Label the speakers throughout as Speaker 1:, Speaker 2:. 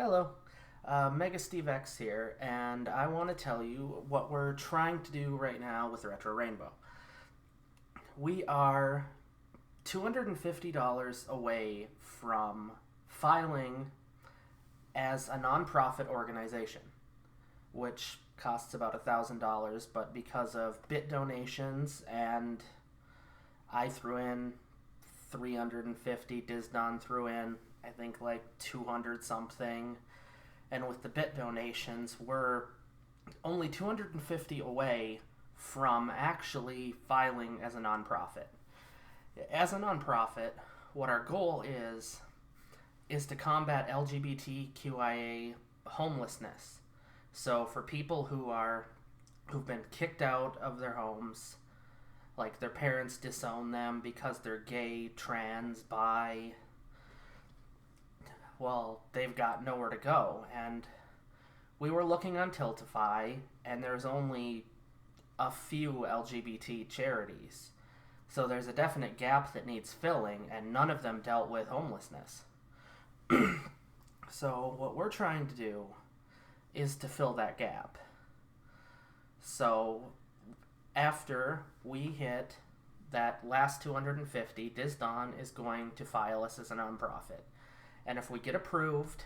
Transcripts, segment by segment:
Speaker 1: Hello, Mega Steve X here, and I want to tell you what we're trying to do right now with Retro Rainbow. We are $250 away from filing as a nonprofit organization, which costs about $1,000, but because of bit donations and I threw in 350, Dizdon threw in I think like 200 something, and with the bit donations we're only 250 away from actually filing as a nonprofit. As a nonprofit, what our goal is to combat LGBTQIA homelessness. So for people who've been kicked out of their homes, like their parents disown them because they're gay, trans, bi, well, they've got nowhere to go. And we were looking on Tiltify, and there's only a few LGBT charities. So there's a definite gap that needs filling, and none of them dealt with homelessness. So what we're trying to do is to fill that gap. So after we hit that last 250, Dizdon is going to file us as a nonprofit. And if we get approved,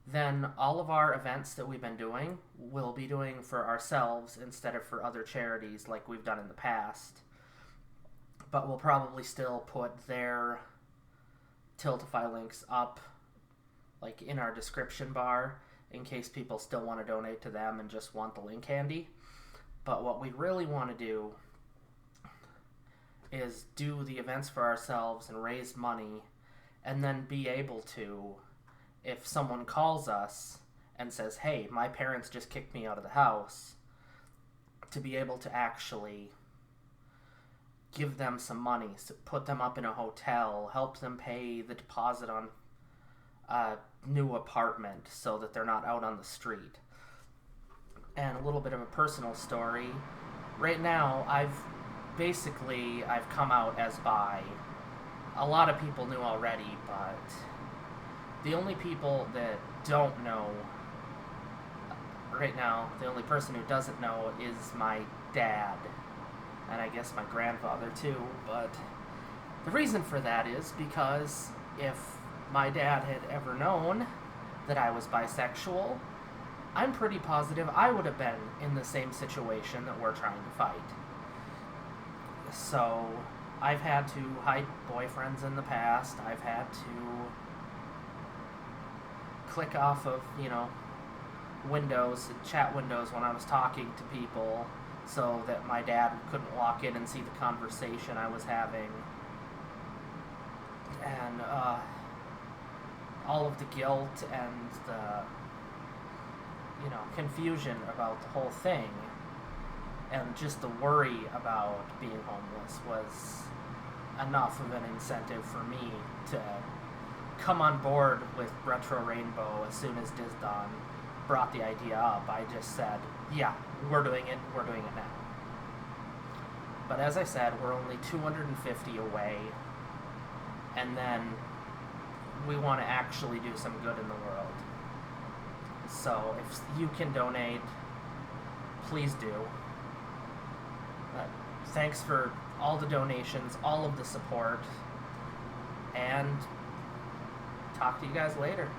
Speaker 1: then all of our events that we've been doing, we'll be doing for ourselves instead of for other charities like we've done in the past. But we'll probably still put their Tiltify links up, like in our description bar, in case people still want to donate to them and just want the link handy. But what we really want to do is do the events for ourselves and raise money, and then be able to, if someone calls us and says, hey, my parents just kicked me out of the house, to be able to actually give them some money, so put them up in a hotel, help them pay the deposit on a new apartment so that they're not out on the street. And a little bit of a personal story. Right now, I've come out as bi. A lot of people knew already, but the only people that don't know right now, the only person who doesn't know is my dad, and I guess my grandfather too. But the reason for that is because if my dad had ever known that I was bisexual, I'm pretty positive I would have been in the same situation that we're trying to fight. So I've had to hide boyfriends in the past. I've had to click off of, windows, chat windows when I was talking to people so that my dad couldn't walk in and see the conversation I was having. And all of the guilt and the, confusion about the whole thing, and just the worry about being homeless was enough of an incentive for me to come on board with Retro Rainbow. As soon as Dizdon brought the idea up, I just said, yeah, we're doing it now. But as I said, we're only 250 away, and then we want to actually do some good in the world. So if you can donate, please do. Thanks for all the donations, all of the support, and talk to you guys later.